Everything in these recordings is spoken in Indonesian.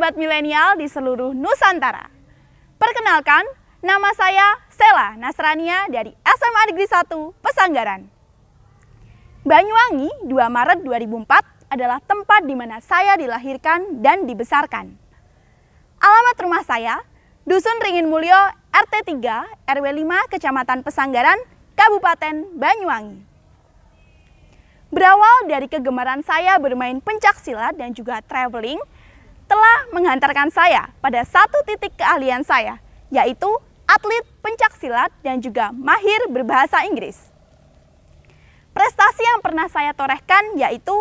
Sobat milenial di seluruh Nusantara. Perkenalkan, nama saya Sela Nasrania dari SMA Negeri 1 Pesanggaran. Banyuwangi 2 Maret 2004 adalah tempat di mana saya dilahirkan dan dibesarkan. Alamat rumah saya, Dusun Ringin Mulyo, RT 3, RW 5, Kecamatan Pesanggaran, Kabupaten Banyuwangi. Berawal dari kegemaran saya bermain pencak silat dan juga traveling, telah menghantarkan saya pada satu titik keahlian saya, yaitu atlet pencak silat dan juga mahir berbahasa Inggris. Prestasi yang pernah saya torehkan yaitu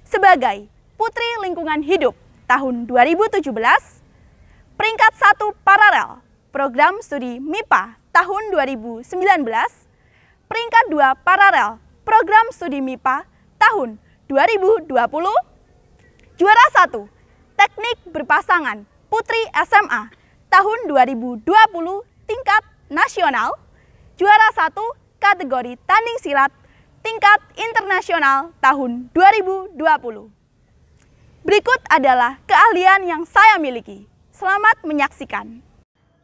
sebagai Putri Lingkungan Hidup tahun 2017, peringkat 1 paralel program studi MIPA tahun 2019, peringkat 2 paralel program studi MIPA tahun 2020, juara 1 Teknik Berpasangan Putri SMA tahun 2020 tingkat nasional, juara 1 kategori tanding silat tingkat internasional tahun 2020. Berikut adalah keahlian yang saya miliki. Selamat menyaksikan.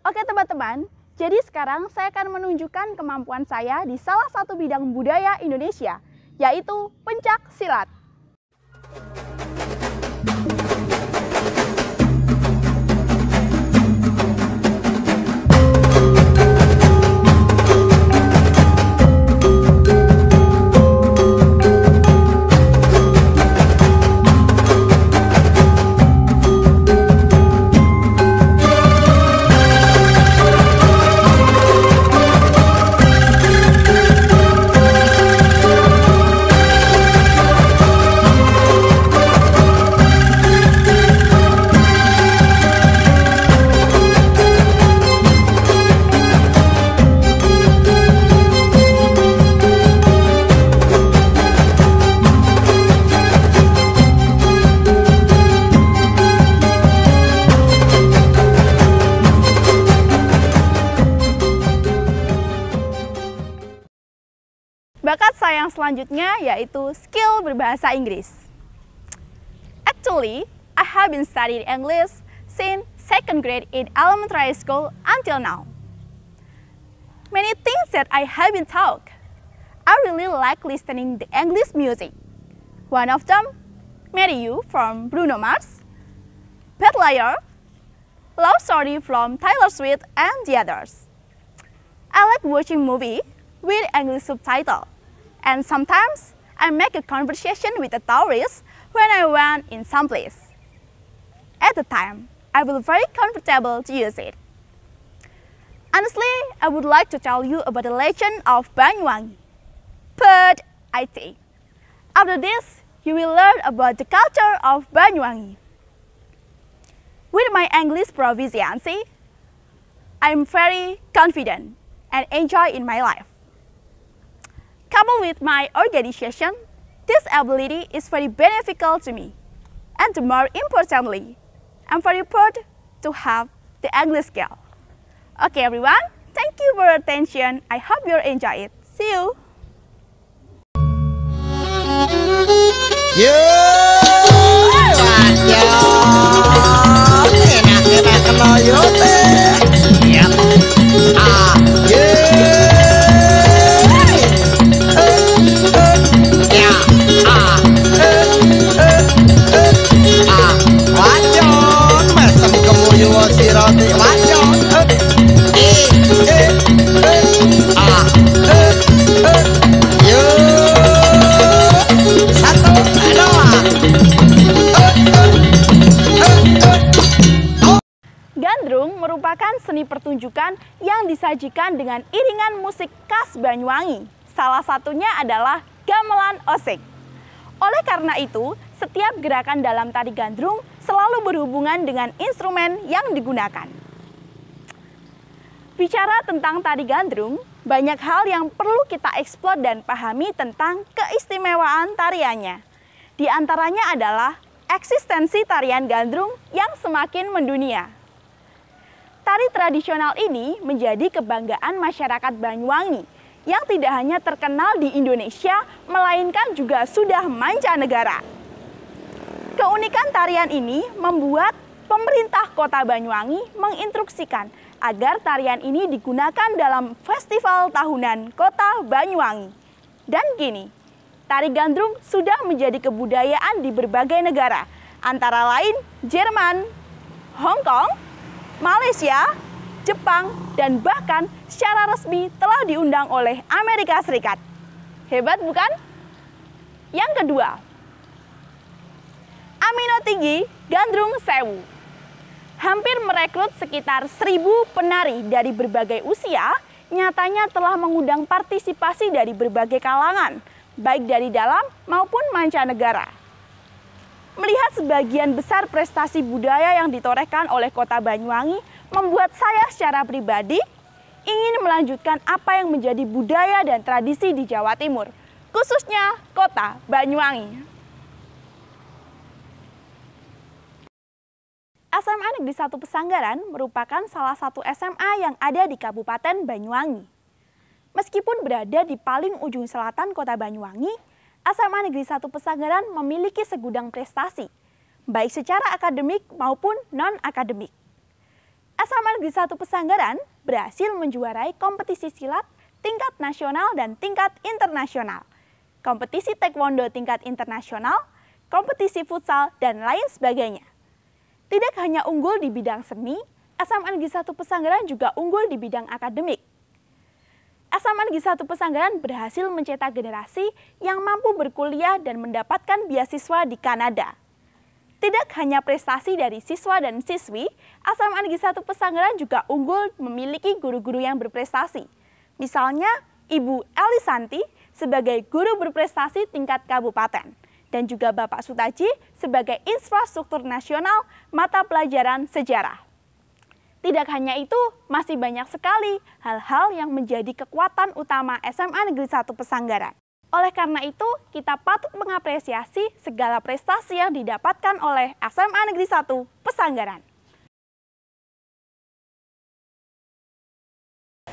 Oke teman-teman, jadi sekarang saya akan menunjukkan kemampuan saya di salah satu bidang budaya Indonesia, yaitu pencak silat. Bakat saya yang selanjutnya yaitu skill berbahasa Inggris. Actually, I have been studying English since 2nd grade in elementary school until now. Many things that I have been taught. I really like listening to English music. One of them, Marry You from Bruno Mars, Bad Liar, Love Story from Taylor Swift, and the others. I like watching movies with English subtitles. And sometimes I make a conversation with a tourist when I went in some place. At the time, I feel very comfortable to use it. Honestly, I would like to tell you about the legend of Banyuwangi. But I think, after this, you will learn about the culture of Banyuwangi. With my English proficiency, I am very confident and enjoy in my life. Coupled with my organization, this ability is very beneficial to me. And more importantly, I'm very proud to have the English skill. Okay everyone, thank you for your attention. I hope you enjoy it. See you! Gandrung merupakan seni pertunjukan yang disajikan dengan iringan musik khas Banyuwangi. Salah satunya adalah gamelan osing. Oleh karena itu, setiap gerakan dalam tari gandrung selalu berhubungan dengan instrumen yang digunakan. Bicara tentang tari gandrung, banyak hal yang perlu kita eksplor dan pahami tentang keistimewaan tariannya. Di antaranya adalah eksistensi tarian gandrung yang semakin mendunia. Tari tradisional ini menjadi kebanggaan masyarakat Banyuwangi yang tidak hanya terkenal di Indonesia, melainkan juga sudah mancanegara. Keunikan tarian ini membuat pemerintah Kota Banyuwangi menginstruksikan agar tarian ini digunakan dalam festival tahunan Kota Banyuwangi. Dan kini, tari gandrung sudah menjadi kebudayaan di berbagai negara, antara lain Jerman, Hong Kong, Malaysia, Jepang, dan bahkan secara resmi telah diundang oleh Amerika Serikat. Hebat bukan? Yang kedua, Amino Tinggi Gandrung Sewu. Hampir merekrut sekitar 1.000 penari dari berbagai usia, nyatanya telah mengundang partisipasi dari berbagai kalangan, baik dari dalam maupun mancanegara. Melihat sebagian besar prestasi budaya yang ditorehkan oleh Kota Banyuwangi, membuat saya secara pribadi ingin melanjutkan apa yang menjadi budaya dan tradisi di Jawa Timur, khususnya Kota Banyuwangi. SMA Negeri 1 Pesanggaran merupakan salah satu SMA yang ada di Kabupaten Banyuwangi. Meskipun berada di paling ujung selatan Kota Banyuwangi, SMA Negeri 1 Pesanggaran memiliki segudang prestasi, baik secara akademik maupun non-akademik. SMA Negeri 1 Pesanggaran berhasil menjuarai kompetisi silat tingkat nasional dan tingkat internasional, kompetisi taekwondo tingkat internasional, kompetisi futsal, dan lain sebagainya. Tidak hanya unggul di bidang seni, SMA Negeri 1 Pesanggaran juga unggul di bidang akademik. SMA Negeri 1 Pesanggaran berhasil mencetak generasi yang mampu berkuliah dan mendapatkan beasiswa di Kanada. Tidak hanya prestasi dari siswa dan siswi, SMA Negeri 1 Pesanggaran juga unggul memiliki guru-guru yang berprestasi. Misalnya, Ibu Elisanti sebagai guru berprestasi tingkat kabupaten, dan juga Bapak Sutaji sebagai infrastruktur nasional mata pelajaran sejarah. Tidak hanya itu, masih banyak sekali hal-hal yang menjadi kekuatan utama SMA Negeri 1 Pesanggaran. Oleh karena itu, kita patut mengapresiasi segala prestasi yang didapatkan oleh SMA Negeri 1 Pesanggaran.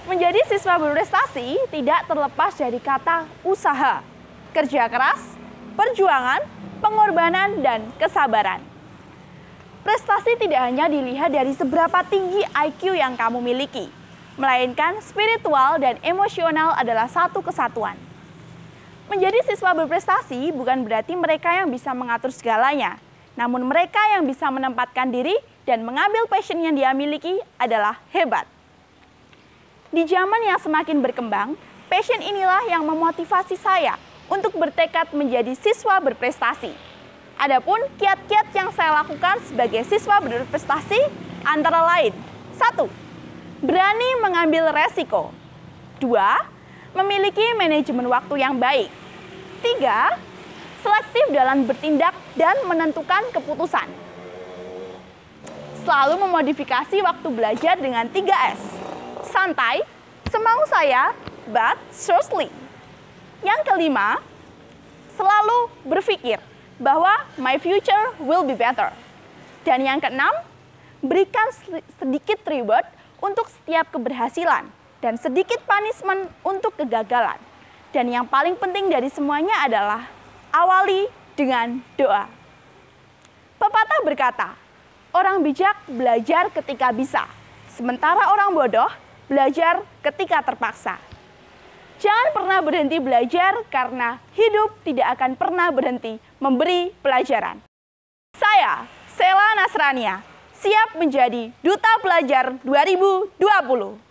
Menjadi siswa berprestasi tidak terlepas dari kata usaha, kerja keras, perjuangan, pengorbanan, dan kesabaran. Prestasi tidak hanya dilihat dari seberapa tinggi IQ yang kamu miliki, melainkan spiritual dan emosional adalah satu kesatuan. Menjadi siswa berprestasi bukan berarti mereka yang bisa mengatur segalanya, namun mereka yang bisa menempatkan diri dan mengambil passion yang dia miliki adalah hebat. Di zaman yang semakin berkembang, passion inilah yang memotivasi saya untuk bertekad menjadi siswa berprestasi. Adapun kiat-kiat yang saya lakukan sebagai siswa berprestasi antara lain: 1. Berani mengambil resiko. 2. Memiliki manajemen waktu yang baik. 3. Selektif dalam bertindak dan menentukan keputusan. Selalu memodifikasi waktu belajar dengan 3S. Santai, semau saya, but seriously. Yang kelima, selalu berpikir bahwa my future will be better. Dan yang keenam, berikan sedikit reward untuk setiap keberhasilan dan sedikit punishment untuk kegagalan. Dan yang paling penting dari semuanya adalah awali dengan doa. Pepatah berkata, orang bijak belajar ketika bisa, sementara orang bodoh belajar ketika terpaksa. Jangan pernah berhenti belajar karena hidup tidak akan pernah berhenti memberi pelajaran. Saya, Sela Nasrania, siap menjadi Duta Pelajar 2020.